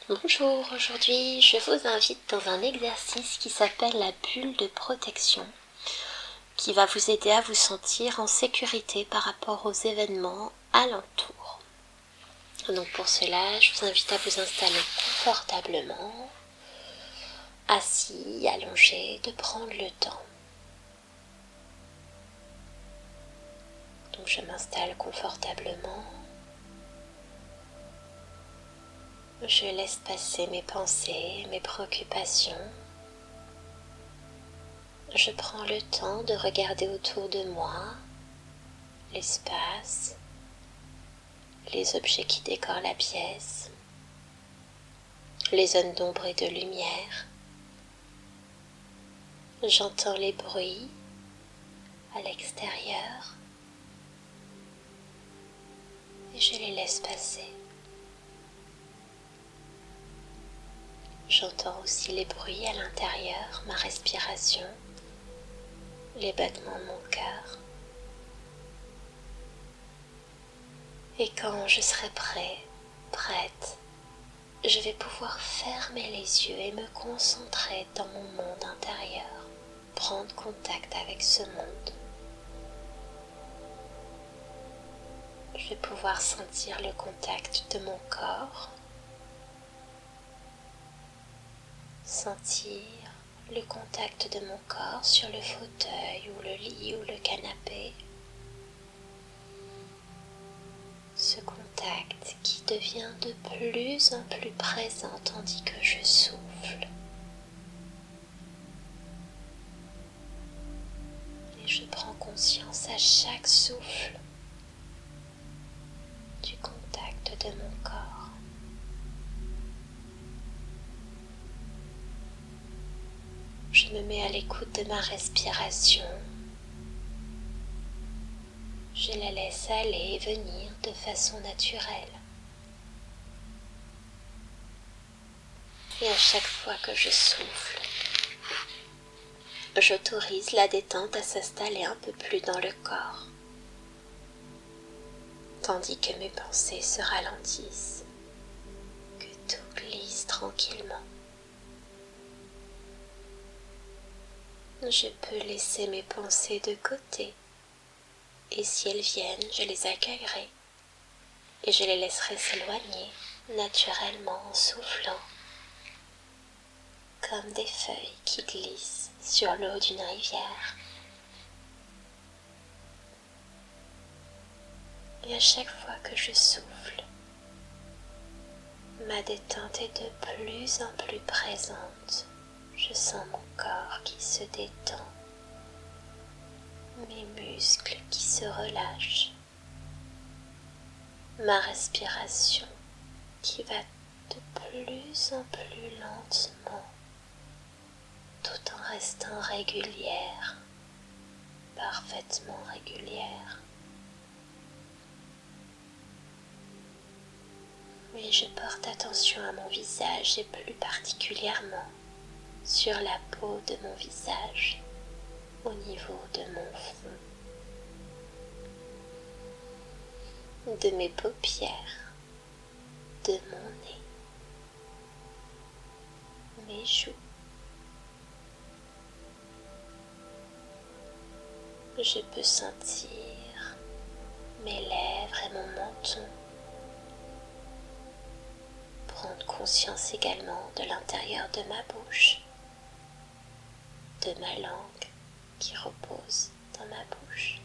Bonjour, aujourd'hui je vous invite dans un exercice qui s'appelle la bulle de protection, qui va vous aider à vous sentir en sécurité par rapport aux événements alentours. Donc pour cela, je vous invite à vous installer confortablement, assis, allongé, de prendre le temps. Donc je m'installe confortablement. Je laisse passer mes pensées, mes préoccupations. Je prends le temps de regarder autour de moi l'espace, les objets qui décorent la pièce, les zones d'ombre et de lumière. J'entends les bruits à l'extérieur et je les laisse passer. J'entends aussi les bruits à l'intérieur, ma respiration, les battements de mon cœur. Et quand je serai prête, je vais pouvoir fermer les yeux et me concentrer dans mon monde intérieur, prendre contact avec ce monde. Je vais pouvoir sentir le contact de mon corps, sentir le contact de mon corps sur le fauteuil ou le lit ou le canapé. Ce contact qui devient de plus en plus présent tandis que je souffle. Et je prends conscience à chaque souffle du contact de mon corps. Je me mets à l'écoute de ma respiration. Je la laisse aller et venir de façon naturelle. Et à chaque fois que je souffle, j'autorise la détente à s'installer un peu plus dans le corps, tandis que mes pensées se ralentissent, que tout glisse tranquillement. Je peux laisser mes pensées de côté, et si elles viennent, je les accueillerai, et je les laisserai s'éloigner naturellement en soufflant, comme des feuilles qui glissent sur l'eau d'une rivière. Et à chaque fois que je souffle, ma détente est de plus en plus présente. Je sens mon corps qui se détend, mes muscles qui se relâchent, ma respiration qui va de plus en plus lentement, tout en restant régulière, parfaitement régulière. Mais je porte attention à mon visage et plus particulièrement sur la peau de mon visage, au niveau de mon front, de mes paupières, de mon nez, mes joues. Je peux sentir mes lèvres et mon menton. Prendre conscience également de l'intérieur de ma bouche, de ma langue qui repose dans ma bouche.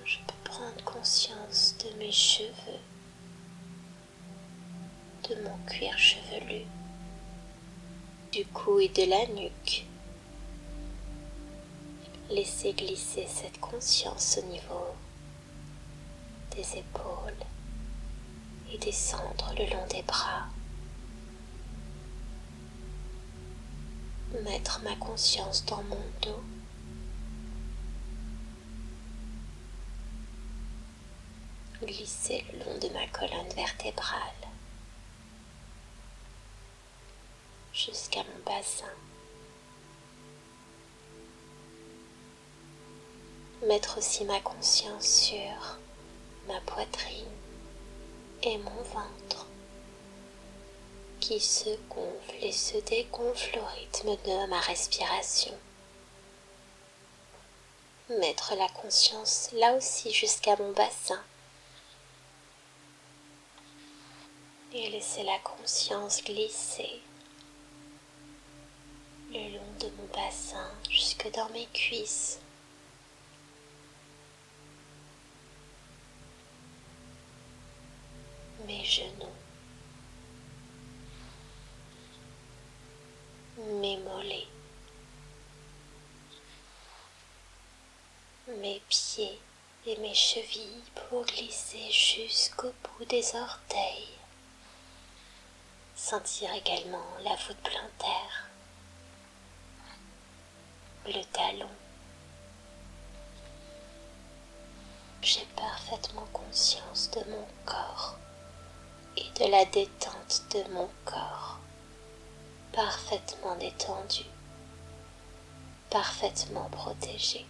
Je peux prendre conscience de mes cheveux, de mon cuir chevelu, du cou et de la nuque. Laissez glisser cette conscience au niveau des épaules et descendre le long des bras. Mettre ma conscience dans mon dos. Glisser le long de ma colonne vertébrale jusqu'à mon bassin. Mettre aussi ma conscience sur ma poitrine, et mon ventre qui se gonfle et se dégonfle au rythme de ma respiration. Mettre la conscience là aussi jusqu'à mon bassin et laisser la conscience glisser le long de mon bassin jusque dans mes cuisses. Mes genoux, mes mollets, mes pieds et mes chevilles pour glisser jusqu'au bout des orteils. Sentir également la voûte plantaire, le talon. J'ai parfaitement conscience de mon corps et de la détente de mon corps, parfaitement détendu, parfaitement protégé.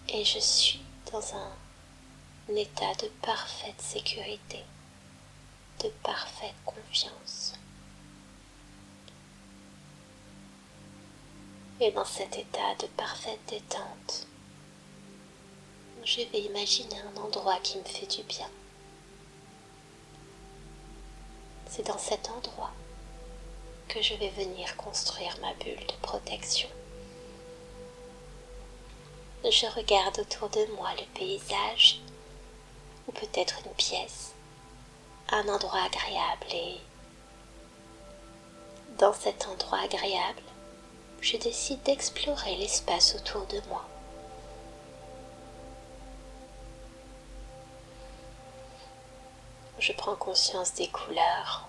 Et je suis dans un état de parfaite sécurité, de parfaite confiance. Et dans cet état de parfaite détente, je vais imaginer un endroit qui me fait du bien. C'est dans cet endroit que je vais venir construire ma bulle de protection. Je regarde autour de moi le paysage, ou peut-être une pièce, un endroit agréable, et dans cet endroit agréable, je décide d'explorer l'espace autour de moi. Je prends conscience des couleurs,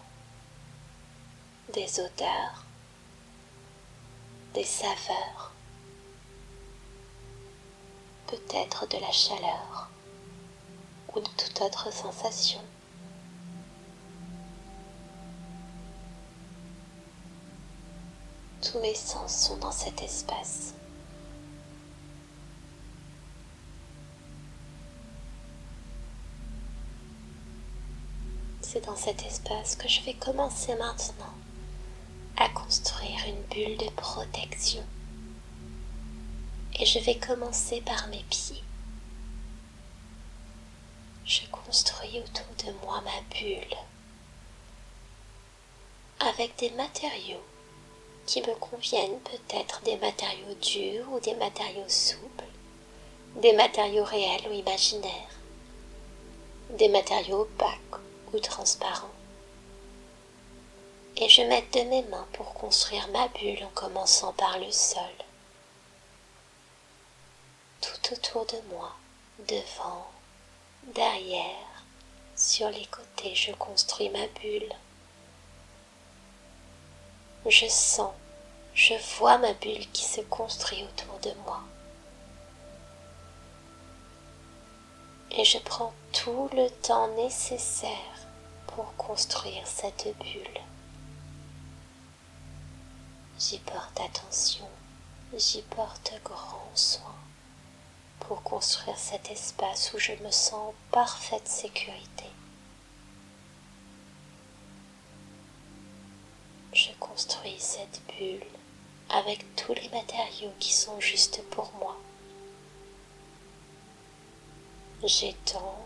des odeurs, des saveurs, peut-être de la chaleur ou de toute autre sensation. Tous mes sens sont dans cet espace. C'est dans cet espace que je vais commencer maintenant à construire une bulle de protection. Et je vais commencer par mes pieds. Je construis autour de moi ma bulle avec des matériaux qui me conviennent, peut-être des matériaux durs ou des matériaux souples, des matériaux réels ou imaginaires, des matériaux opaques ou transparents. Et je m'aide de mes mains pour construire ma bulle en commençant par le sol. Tout autour de moi, devant, derrière, sur les côtés, je construis ma bulle. Je sens, je vois ma bulle qui se construit autour de moi. Et je prends tout le temps nécessaire pour construire cette bulle. J'y porte attention, j'y porte grand soin pour construire cet espace où je me sens en parfaite sécurité. Je construis cette bulle avec tous les matériaux qui sont justes pour moi. J'étends,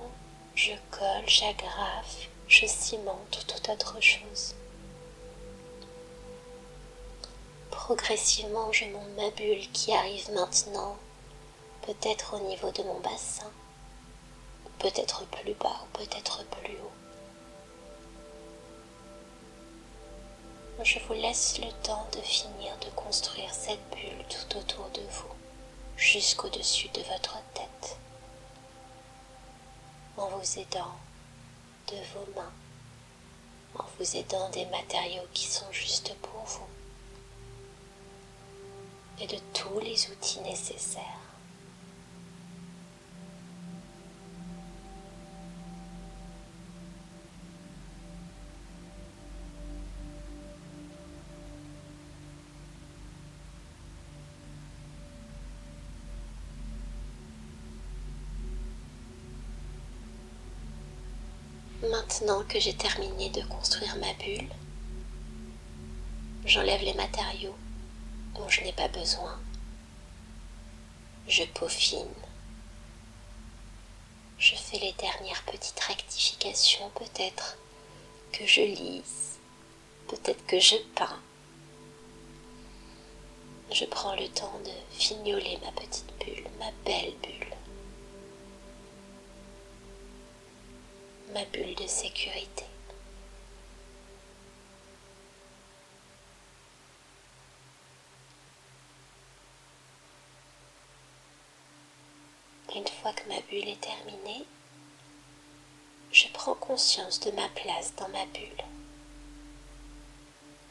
je colle, j'agrafe, je cimente ou toute autre chose. Progressivement, je monte ma bulle qui arrive maintenant, peut-être au niveau de mon bassin, ou peut-être plus bas, ou peut-être plus haut. Je vous laisse le temps de finir de construire cette bulle tout autour de vous, jusqu'au-dessus de votre tête, en vous aidant de vos mains, en vous aidant des matériaux qui sont justes pour vous, et de tous les outils nécessaires. Maintenant que j'ai terminé de construire ma bulle, j'enlève les matériaux dont je n'ai pas besoin. Je peaufine. Je fais les dernières petites rectifications, peut-être que je lisse, peut-être que je peins. Je prends le temps de fignoler ma petite bulle, ma belle bulle. Ma bulle de sécurité. Une fois que ma bulle est terminée, je prends conscience de ma place dans ma bulle.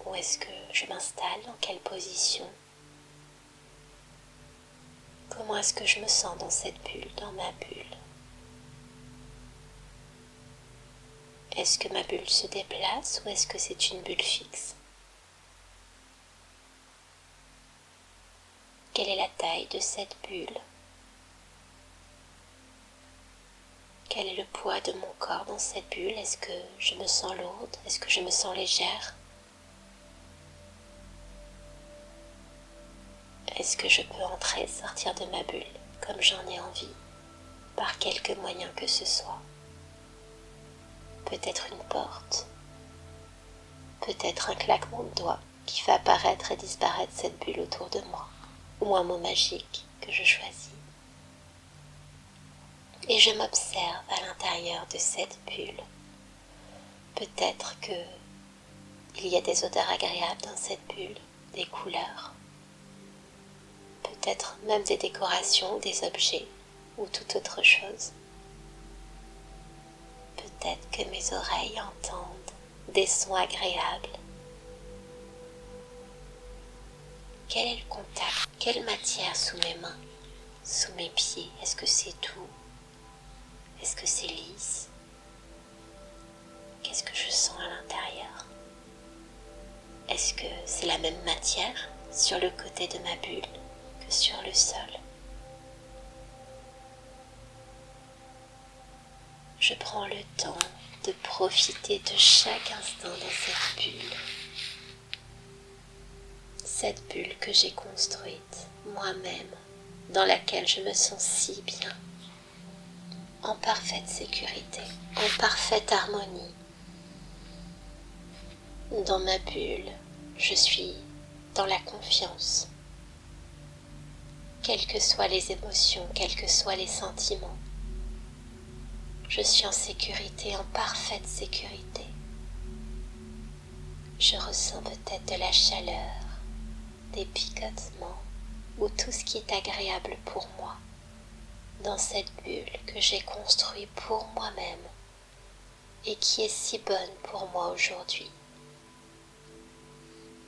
Où est-ce que je m'installe? Dans quelle position? Comment est-ce que je me sens dans cette bulle, dans ma bulle? Est-ce que ma bulle se déplace ou est-ce que c'est une bulle fixe? Quelle est la taille de cette bulle? Quel est le poids de mon corps dans cette bulle? Est-ce que je me sens lourde? Est-ce que je me sens légère? Est-ce que je peux entrer et sortir de ma bulle comme j'en ai envie, par quelque moyen que ce soit? Peut-être une porte, peut-être un claquement de doigts qui fait apparaître et disparaître cette bulle autour de moi, ou un mot magique que je choisis. Et je m'observe à l'intérieur de cette bulle. Peut-être que il y a des odeurs agréables dans cette bulle, des couleurs, peut-être même des décorations, des objets ou toute autre chose. Peut-être que mes oreilles entendent des sons agréables. Quel est le contact? Quelle matière sous mes mains, sous mes pieds? Est-ce que c'est doux? Est-ce que c'est lisse? Qu'est-ce que je sens à l'intérieur? Est-ce que c'est la même matière sur le côté de ma bulle que sur le sol? Je prends le temps de profiter de chaque instant dans cette bulle. Cette bulle que j'ai construite moi-même, dans laquelle je me sens si bien, en parfaite sécurité, en parfaite harmonie. Dans ma bulle, je suis dans la confiance. Quelles que soient les émotions, quels que soient les sentiments, je suis en sécurité, en parfaite sécurité. Je ressens peut-être de la chaleur, des picotements ou tout ce qui est agréable pour moi dans cette bulle que j'ai construite pour moi-même et qui est si bonne pour moi aujourd'hui.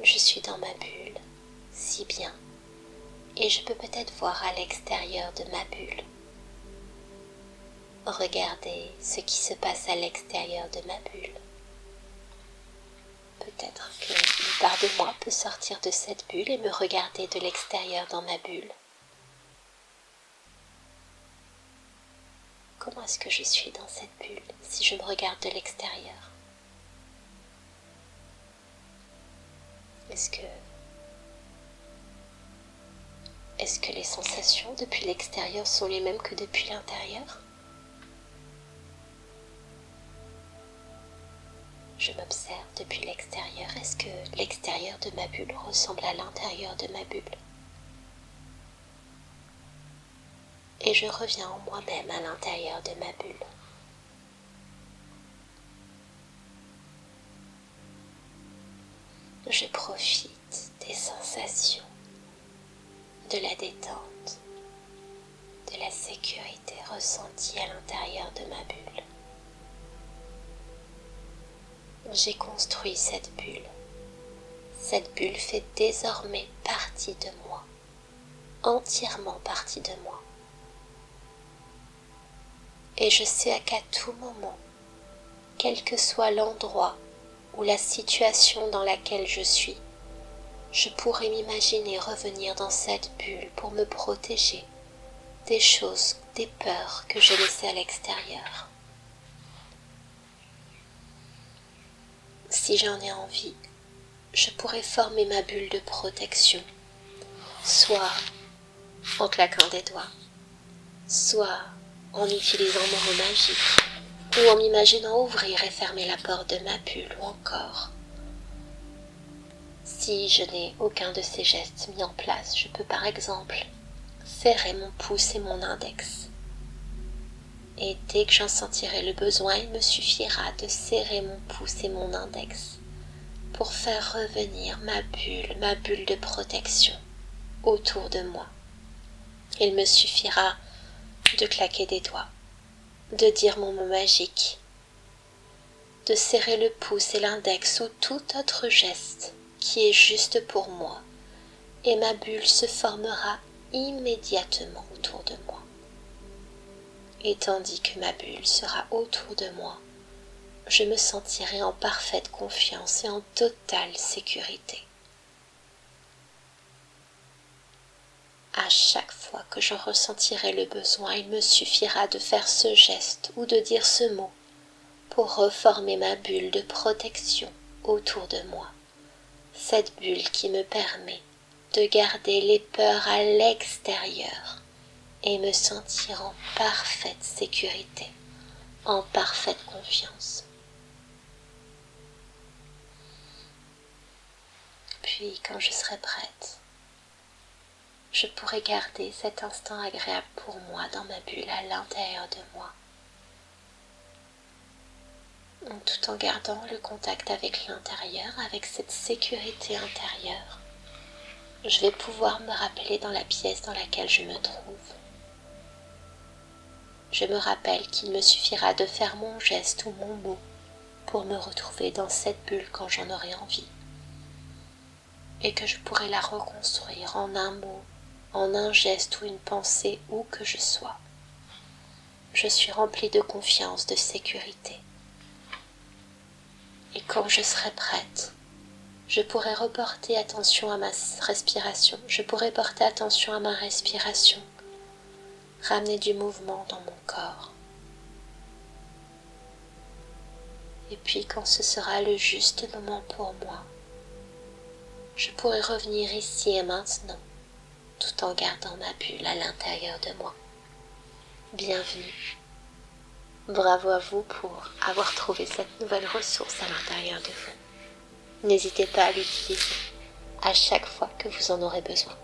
Je suis dans ma bulle, si bien, et je peux peut-être voir à l'extérieur de ma bulle. Regardez ce qui se passe à l'extérieur de ma bulle. Peut-être qu'une part de moi peut sortir de cette bulle et me regarder de l'extérieur dans ma bulle. Comment est-ce que je suis dans cette bulle si je me regarde de l'extérieur? Est-ce que les sensations depuis l'extérieur sont les mêmes que depuis l'intérieur? Je m'observe depuis l'extérieur. Est-ce que l'extérieur de ma bulle ressemble à l'intérieur de ma bulle? Et je reviens en moi-même à l'intérieur de ma bulle. Je profite des sensations, de la détente, de la sécurité ressentie à l'intérieur de ma bulle. J'ai construit cette bulle. Cette bulle fait désormais partie de moi, entièrement partie de moi. Et je sais qu'à tout moment, quel que soit l'endroit ou la situation dans laquelle je suis, je pourrais m'imaginer revenir dans cette bulle pour me protéger des choses, des peurs que j'ai laissées à l'extérieur. si j'en ai envie, je pourrais former ma bulle de protection, soit en claquant des doigts, soit en utilisant mon mot magique, ou en m'imaginant ouvrir et fermer la porte de ma bulle, ou encore, si je n'ai aucun de ces gestes mis en place, je peux par exemple serrer mon pouce et mon index. Et dès que j'en sentirai le besoin, il me suffira de serrer mon pouce et mon index pour faire revenir ma bulle de protection autour de moi. Il me suffira de claquer des doigts, de dire mon mot magique, de serrer le pouce et l'index ou tout autre geste qui est juste pour moi, et ma bulle se formera immédiatement autour de moi. Et tandis que ma bulle sera autour de moi, je me sentirai en parfaite confiance et en totale sécurité. À chaque fois que je ressentirai le besoin, il me suffira de faire ce geste ou de dire ce mot pour reformer ma bulle de protection autour de moi. Cette bulle qui me permet de garder les peurs à l'extérieur et me sentir en parfaite sécurité, en parfaite confiance. Puis, quand je serai prête, je pourrai garder cet instant agréable pour moi dans ma bulle à l'intérieur de moi, tout en gardant le contact avec l'intérieur, avec cette sécurité intérieure. Je vais pouvoir me rappeler dans la pièce dans laquelle je me trouve. Je me rappelle qu'il me suffira de faire mon geste ou mon mot pour me retrouver dans cette bulle quand j'en aurai envie. Et que je pourrai la reconstruire en un mot, en un geste ou une pensée où que je sois. Je suis remplie de confiance, de sécurité. Et quand je serai prête, je pourrai reporter attention à ma respiration. Je pourrai porter attention à ma respiration. Ramener du mouvement dans mon corps. Et puis quand ce sera le juste moment pour moi, je pourrai revenir ici et maintenant, tout en gardant ma bulle à l'intérieur de moi. Bienvenue. Bravo à vous pour avoir trouvé cette nouvelle ressource à l'intérieur de vous. N'hésitez pas à l'utiliser à chaque fois que vous en aurez besoin.